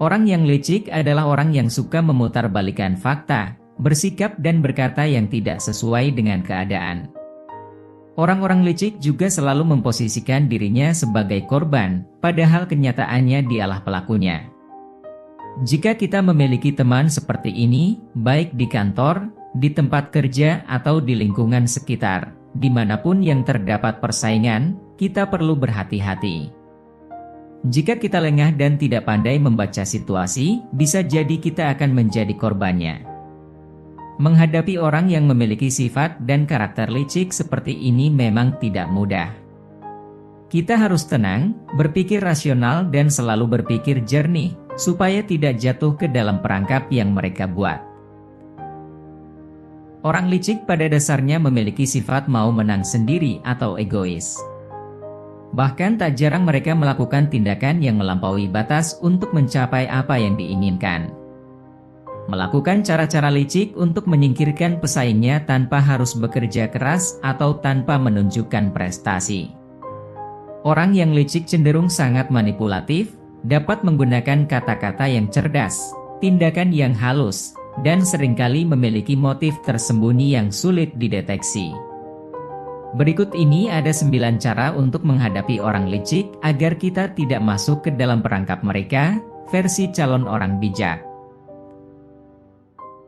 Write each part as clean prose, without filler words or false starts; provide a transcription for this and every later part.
Orang yang licik adalah orang yang suka memutarbalikkan fakta, bersikap dan berkata yang tidak sesuai dengan keadaan. Orang-orang licik juga selalu memposisikan dirinya sebagai korban, padahal kenyataannya dialah pelakunya. Jika kita memiliki teman seperti ini, baik di kantor, di tempat kerja, atau di lingkungan sekitar, dimanapun yang terdapat persaingan, kita perlu berhati-hati. Jika kita lengah dan tidak pandai membaca situasi, bisa jadi kita akan menjadi korbannya. Menghadapi orang yang memiliki sifat dan karakter licik seperti ini memang tidak mudah. Kita harus tenang, berpikir rasional dan selalu berpikir jernih, supaya tidak jatuh ke dalam perangkap yang mereka buat. Orang licik pada dasarnya memiliki sifat mau menang sendiri atau egois. Bahkan tak jarang mereka melakukan tindakan yang melampaui batas untuk mencapai apa yang diinginkan. Melakukan cara-cara licik untuk menyingkirkan pesaingnya tanpa harus bekerja keras atau tanpa menunjukkan prestasi. Orang yang licik cenderung sangat manipulatif, dapat menggunakan kata-kata yang cerdas, tindakan yang halus, dan seringkali memiliki motif tersembunyi yang sulit dideteksi. Berikut ini ada 9 cara untuk menghadapi orang licik agar kita tidak masuk ke dalam perangkap mereka, versi calon orang bijak.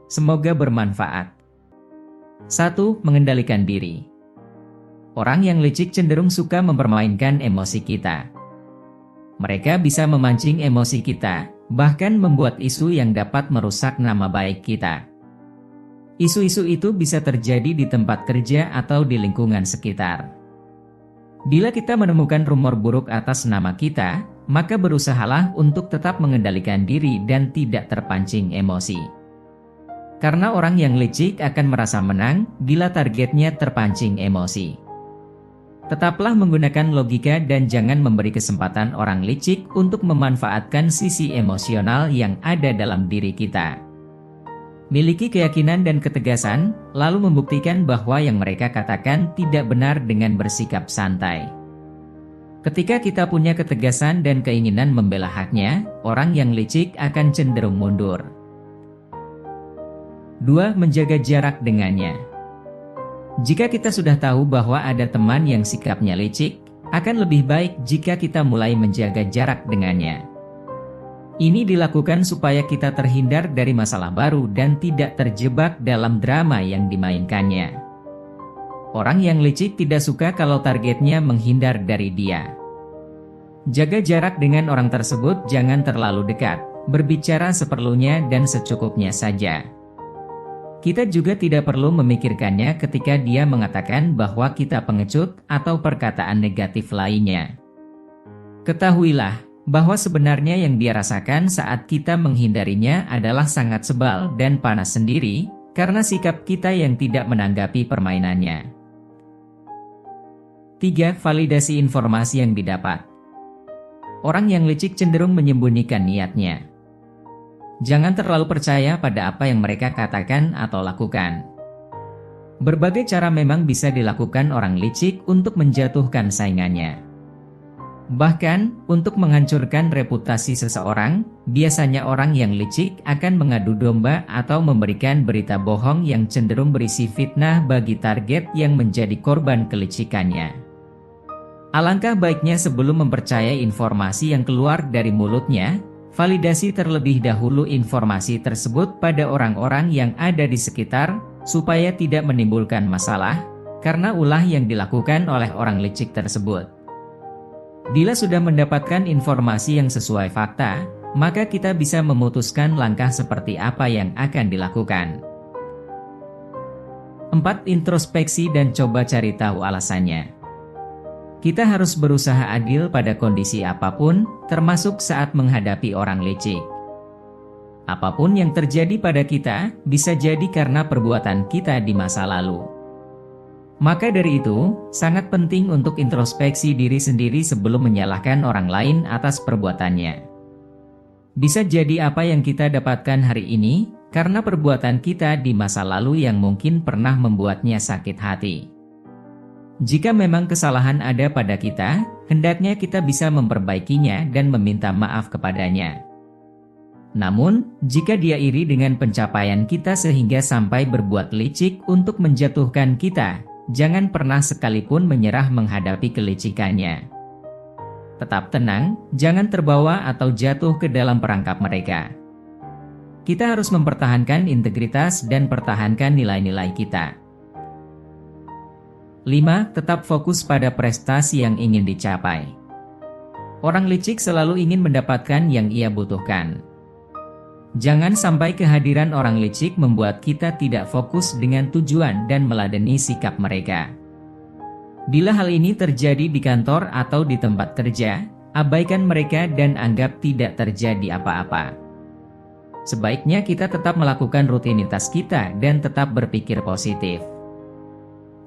Semoga bermanfaat. 1. Mengendalikan diri. Orang yang licik cenderung suka mempermainkan emosi kita. Mereka bisa memancing emosi kita, bahkan membuat isu yang dapat merusak nama baik kita. Isu-isu itu bisa terjadi di tempat kerja atau di lingkungan sekitar. Bila kita menemukan rumor buruk atas nama kita, maka berusahalah untuk tetap mengendalikan diri dan tidak terpancing emosi. Karena orang yang licik akan merasa menang bila targetnya terpancing emosi. Tetaplah menggunakan logika dan jangan memberi kesempatan orang licik untuk memanfaatkan sisi emosional yang ada dalam diri kita. Miliki keyakinan dan ketegasan, lalu membuktikan bahwa yang mereka katakan tidak benar dengan bersikap santai. Ketika kita punya ketegasan dan keinginan membela haknya, orang yang licik akan cenderung mundur. 2. Menjaga jarak dengannya. Jika kita sudah tahu bahwa ada teman yang sikapnya licik, akan lebih baik jika kita mulai menjaga jarak dengannya. Ini dilakukan supaya kita terhindar dari masalah baru dan tidak terjebak dalam drama yang dimainkannya. Orang yang licik tidak suka kalau targetnya menghindar dari dia. Jaga jarak dengan orang tersebut, jangan terlalu dekat, berbicara seperlunya dan secukupnya saja. Kita juga tidak perlu memikirkannya ketika dia mengatakan bahwa kita pengecut atau perkataan negatif lainnya. Ketahuilah bahwa sebenarnya yang dia rasakan saat kita menghindarinya adalah sangat sebal dan panas sendiri, karena sikap kita yang tidak menanggapi permainannya. 3. Validasi informasi yang didapat. Orang yang licik cenderung menyembunyikan niatnya. Jangan terlalu percaya pada apa yang mereka katakan atau lakukan. Berbagai cara memang bisa dilakukan orang licik untuk menjatuhkan saingannya. Bahkan, untuk menghancurkan reputasi seseorang, biasanya orang yang licik akan mengadu domba atau memberikan berita bohong yang cenderung berisi fitnah bagi target yang menjadi korban kelicikannya. Alangkah baiknya sebelum mempercayai informasi yang keluar dari mulutnya, validasi terlebih dahulu informasi tersebut pada orang-orang yang ada di sekitar, supaya tidak menimbulkan masalah, karena ulah yang dilakukan oleh orang licik tersebut. Bila sudah mendapatkan informasi yang sesuai fakta, maka kita bisa memutuskan langkah seperti apa yang akan dilakukan. 4. Introspeksi dan coba cari tahu alasannya. Kita harus berusaha adil pada kondisi apapun, termasuk saat menghadapi orang licik. Apapun yang terjadi pada kita, bisa jadi karena perbuatan kita di masa lalu. Maka dari itu, sangat penting untuk introspeksi diri sendiri sebelum menyalahkan orang lain atas perbuatannya. Bisa jadi apa yang kita dapatkan hari ini, karena perbuatan kita di masa lalu yang mungkin pernah membuatnya sakit hati. Jika memang kesalahan ada pada kita, hendaknya kita bisa memperbaikinya dan meminta maaf kepadanya. Namun, jika dia iri dengan pencapaian kita sehingga sampai berbuat licik untuk menjatuhkan kita, jangan pernah sekalipun menyerah menghadapi kelicikannya. Tetap tenang, jangan terbawa atau jatuh ke dalam perangkap mereka. Kita harus mempertahankan integritas dan pertahankan nilai-nilai kita. 5. Tetap fokus pada prestasi yang ingin dicapai. Orang licik selalu ingin mendapatkan yang ia butuhkan. Jangan sampai kehadiran orang licik membuat kita tidak fokus dengan tujuan dan meladeni sikap mereka. Bila hal ini terjadi di kantor atau di tempat kerja, abaikan mereka dan anggap tidak terjadi apa-apa. Sebaiknya kita tetap melakukan rutinitas kita dan tetap berpikir positif.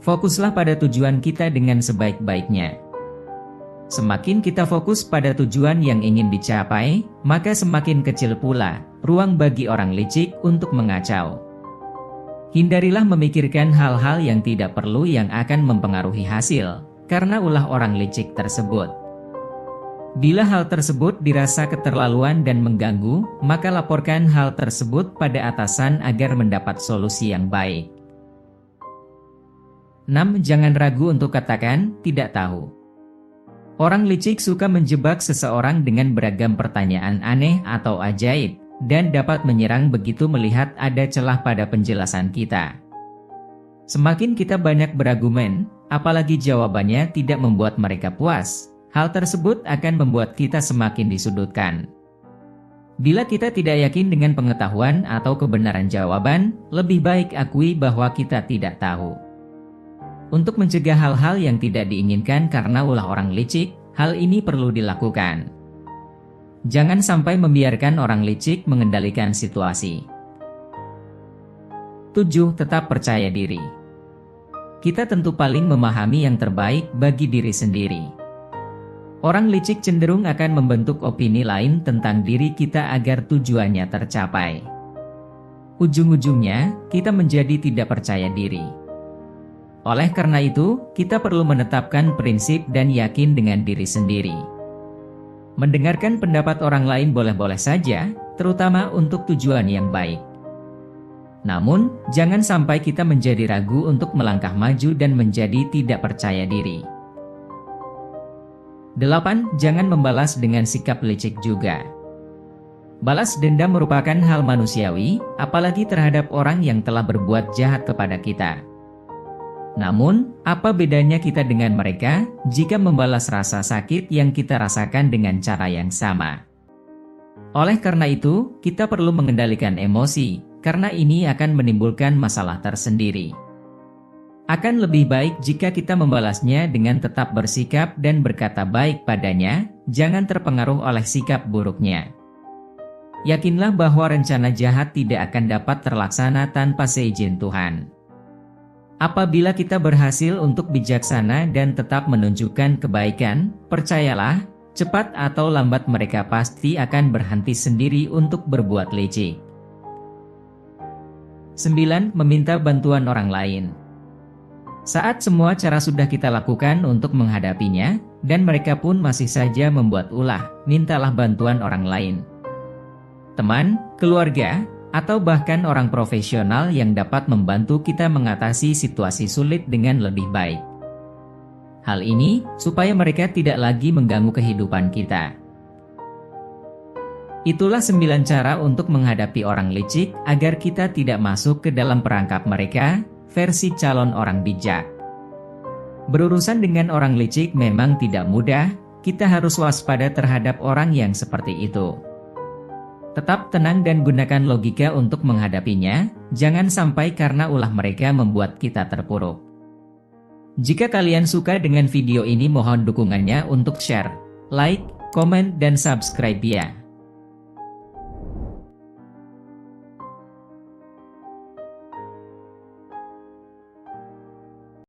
Fokuslah pada tujuan kita dengan sebaik-baiknya. Semakin kita fokus pada tujuan yang ingin dicapai, maka semakin kecil pula ruang bagi orang licik untuk mengacau. Hindarilah memikirkan hal-hal yang tidak perlu yang akan mempengaruhi hasil, karena ulah orang licik tersebut. Bila hal tersebut dirasa keterlaluan dan mengganggu, maka laporkan hal tersebut pada atasan agar mendapat solusi yang baik. 6. Jangan ragu untuk katakan, tidak tahu. Orang licik suka menjebak seseorang dengan beragam pertanyaan aneh atau ajaib, dan dapat menyerang begitu melihat ada celah pada penjelasan kita. Semakin kita banyak berargumen, apalagi jawabannya tidak membuat mereka puas, hal tersebut akan membuat kita semakin disudutkan. Bila kita tidak yakin dengan pengetahuan atau kebenaran jawaban, lebih baik akui bahwa kita tidak tahu. Untuk mencegah hal-hal yang tidak diinginkan karena ulah orang licik, hal ini perlu dilakukan. Jangan sampai membiarkan orang licik mengendalikan situasi. 7. Tetap percaya diri. Kita tentu paling memahami yang terbaik bagi diri sendiri. Orang licik cenderung akan membentuk opini lain tentang diri kita agar tujuannya tercapai. Ujung-ujungnya, kita menjadi tidak percaya diri. Oleh karena itu, kita perlu menetapkan prinsip dan yakin dengan diri sendiri. Mendengarkan pendapat orang lain boleh-boleh saja, terutama untuk tujuan yang baik. Namun, jangan sampai kita menjadi ragu untuk melangkah maju dan menjadi tidak percaya diri. 8. Jangan membalas dengan sikap licik juga. Balas dendam merupakan hal manusiawi, apalagi terhadap orang yang telah berbuat jahat kepada kita. Namun, apa bedanya kita dengan mereka jika membalas rasa sakit yang kita rasakan dengan cara yang sama? Oleh karena itu, kita perlu mengendalikan emosi, karena ini akan menimbulkan masalah tersendiri. Akan lebih baik jika kita membalasnya dengan tetap bersikap dan berkata baik padanya, jangan terpengaruh oleh sikap buruknya. Yakinlah bahwa rencana jahat tidak akan dapat terlaksana tanpa seizin Tuhan. Apabila kita berhasil untuk bijaksana dan tetap menunjukkan kebaikan, percayalah, cepat atau lambat mereka pasti akan berhenti sendiri untuk berbuat licik. 9. Meminta bantuan orang lain. Saat semua cara sudah kita lakukan untuk menghadapinya, dan mereka pun masih saja membuat ulah, mintalah bantuan orang lain. Teman, keluarga, atau bahkan orang profesional yang dapat membantu kita mengatasi situasi sulit dengan lebih baik. Hal ini supaya mereka tidak lagi mengganggu kehidupan kita. Itulah 9 cara untuk menghadapi orang licik agar kita tidak masuk ke dalam perangkap mereka, versi calon orang bijak. Berurusan dengan orang licik memang tidak mudah, kita harus waspada terhadap orang yang seperti itu. Tetap tenang dan gunakan logika untuk menghadapinya, jangan sampai karena ulah mereka membuat kita terpuruk. Jika kalian suka dengan video ini mohon dukungannya untuk share, like, komen, dan subscribe ya.